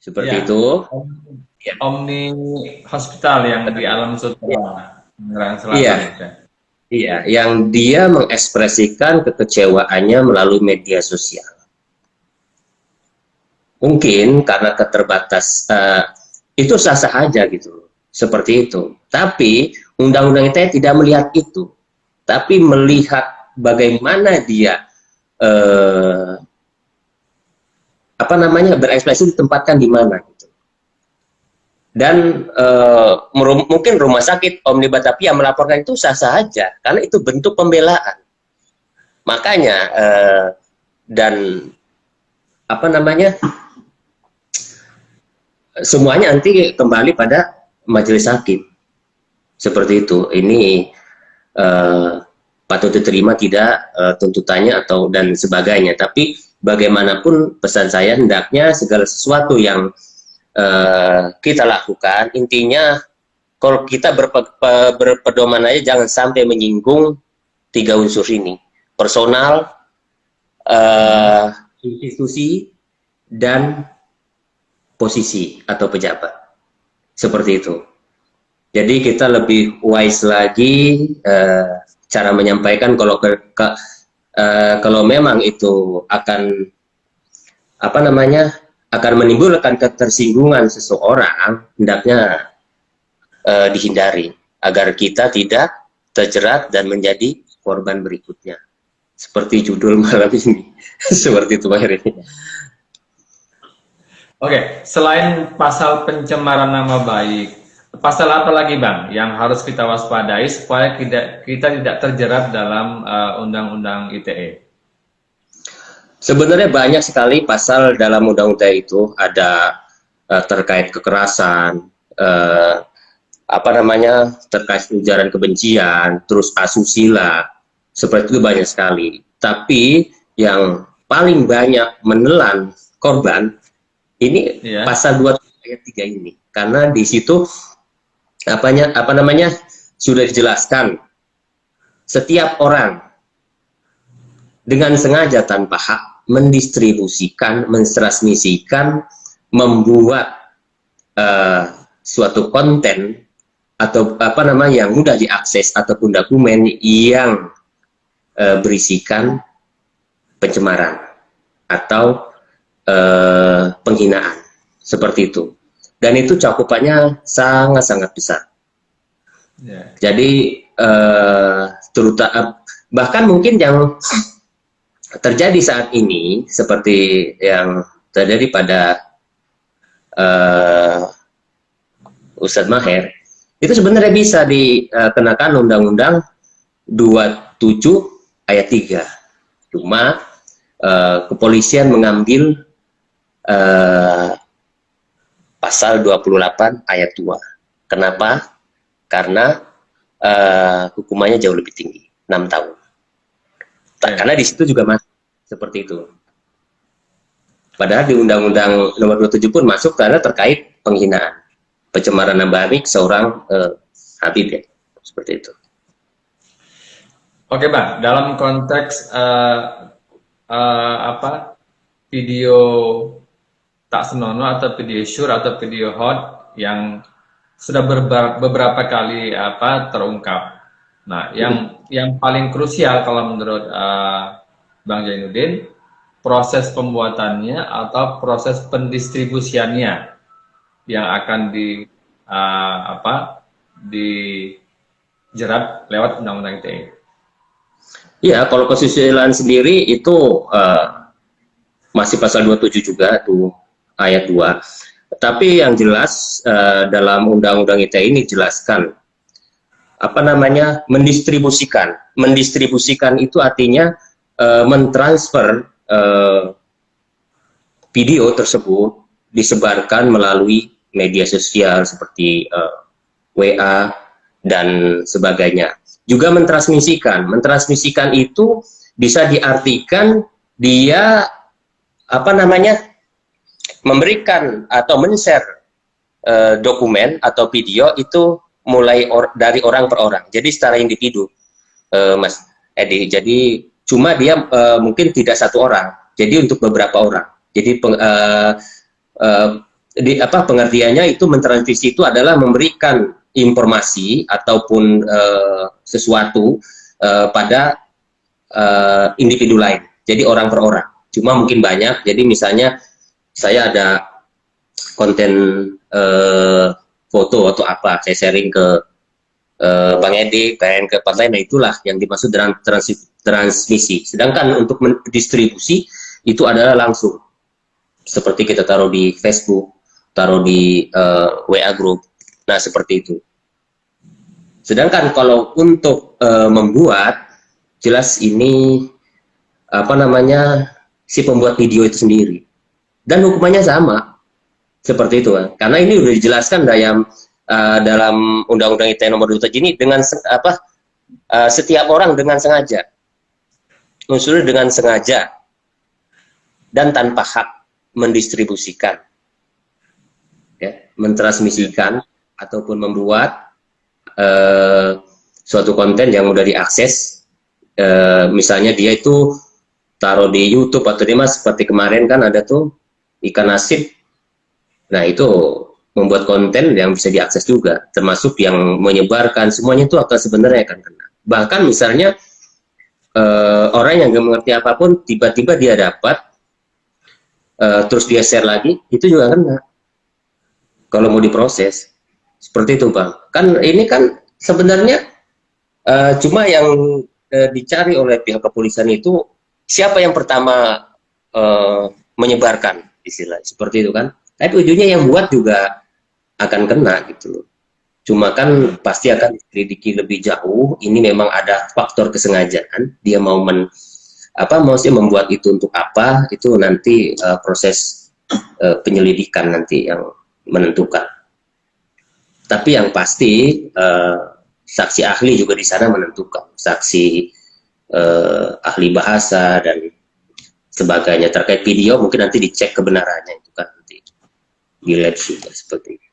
Seperti Ya, itu. Ya. Omni Hospital yang di Alam Sutra, Tangerang Selatan Iya, itu. iya, yang dia mengekspresikan kekecewaannya melalui media sosial. Mungkin karena keterbatas itu sah-sah aja gitu, seperti itu. Tapi undang-undang ITE tidak melihat itu, tapi melihat bagaimana dia eh, apa namanya berekspresi ditempatkan di mana gitu. Dan mungkin rumah sakit Omni Batavia melaporkan itu sah-sah aja karena itu bentuk pembelaan. Makanya dan apa namanya semuanya nanti kembali pada majelis hakim seperti itu. Ini uh, patut diterima tidak tuntutannya atau dan sebagainya. Tapi bagaimanapun pesan saya hendaknya segala sesuatu yang kita lakukan intinya kalau kita berpedoman aja jangan sampai menyinggung tiga unsur ini: personal, institusi, dan posisi atau pejabat. Seperti itu. Jadi kita lebih wise lagi cara menyampaikan kalau memang itu akan apa namanya akan menimbulkan ketersinggungan seseorang, hendaknya dihindari agar kita tidak terjerat dan menjadi korban berikutnya. Seperti judul malam ini. Seperti itu Pak Heri. Oke, selain pasal pencemaran nama baik, pasal apa lagi Bang yang harus kita waspadai supaya kita tidak terjerat dalam Undang-Undang ITE? Sebenarnya banyak sekali pasal dalam undang-undang itu ada terkait kekerasan, apa namanya terkait ujaran kebencian, terus asusila, seperti itu banyak sekali. Tapi yang paling banyak menelan korban ini Ya, pasal 2 ayat 3 ini, karena di situ apa namanya sudah dijelaskan setiap orang dengan sengaja tanpa hak mendistribusikan, mentransmisikan, membuat suatu konten atau apa namanya yang mudah diakses ataupun dokumen yang berisikan pencemaran atau penghinaan seperti itu. Dan itu cakupannya sangat-sangat besar. ya. Jadi terutama bahkan mungkin yang terjadi saat ini seperti yang terjadi pada Ustadz Maher itu sebenarnya bisa dikenakan Undang-Undang 27 ayat 3. Cuma kepolisian mengambil pasal 28 ayat 2. Kenapa? Karena hukumannya jauh lebih tinggi, 6 tahun. Karena di situ juga masuk seperti itu. Padahal di Undang-Undang Nomor 27 pun masuk karena terkait penghinaan, pencemaran nama baik seorang Habib ya, seperti itu. Oke Bang, dalam konteks apa video tak senonoh atau video sure atau video hot yang sudah beberapa kali apa terungkap. Nah, yang paling krusial kalau menurut Bang Jainuddin proses pembuatannya atau proses pendistribusiannya yang akan apa dijerat lewat Undang-Undang ITE. Iya, kalau kesusilaan sendiri itu masih pasal 27 juga tuh ayat 2. Tapi yang jelas dalam Undang-Undang ITE ini jelaskan apa namanya mendistribusikan. Mendistribusikan itu artinya mentransfer video tersebut disebarkan melalui media sosial seperti WA dan sebagainya. Juga mentransmisikan itu bisa diartikan dia apa namanya memberikan atau men-share dokumen atau video itu mulai dari orang per orang. Jadi secara individu, Mas Edi. Jadi cuma dia mungkin tidak satu orang. Jadi untuk beberapa orang. Jadi pengertiannya itu mentransmisi itu adalah memberikan informasi ataupun sesuatu pada individu lain. Jadi orang per orang. Cuma mungkin banyak. Jadi misalnya saya ada konten foto atau apa, saya sharing ke Bang Edi, ke tempat lain, nah itulah yang dimaksud dengan transmisi. Sedangkan untuk mendistribusi itu adalah langsung. Seperti kita taruh di Facebook, taruh di WA group. Nah, seperti itu. Sedangkan kalau untuk membuat, jelas ini apa namanya, si pembuat video itu sendiri. Dan hukumannya sama. Seperti itu kan. Karena ini sudah dijelaskan dalam Undang-Undang ITE nomor 27 ini dengan setiap orang dengan sengaja. Unsur dengan sengaja dan tanpa hak mendistribusikan, ya, mentransmisikan ataupun membuat suatu konten yang mudah diakses. Misalnya dia itu taruh di YouTube atau di Mas, seperti kemarin kan ada tuh ikan asin. Nah, itu membuat konten yang bisa diakses juga, termasuk yang menyebarkan, semuanya itu akan sebenarnya akan kena. Bahkan misalnya orang yang nggak mengerti apapun, tiba-tiba dia dapat, terus dia share lagi, itu juga kena. Kalau mau diproses, seperti itu Bang. Kan ini kan sebenarnya cuma yang dicari oleh pihak kepolisian itu, siapa yang pertama menyebarkan, istilah seperti itu kan. Tapi ujungnya yang buat juga akan kena gitu loh. Cuma kan pasti akan diselidiki lebih jauh. Ini memang ada faktor kesengajaan. Dia mau membuat itu untuk apa? Itu nanti proses penyelidikan nanti yang menentukan. Tapi yang pasti saksi ahli juga di sana menentukan. Saksi ahli bahasa dan sebagainya terkait video mungkin nanti dicek kebenarannya itu kan nanti di lab juga seperti itu.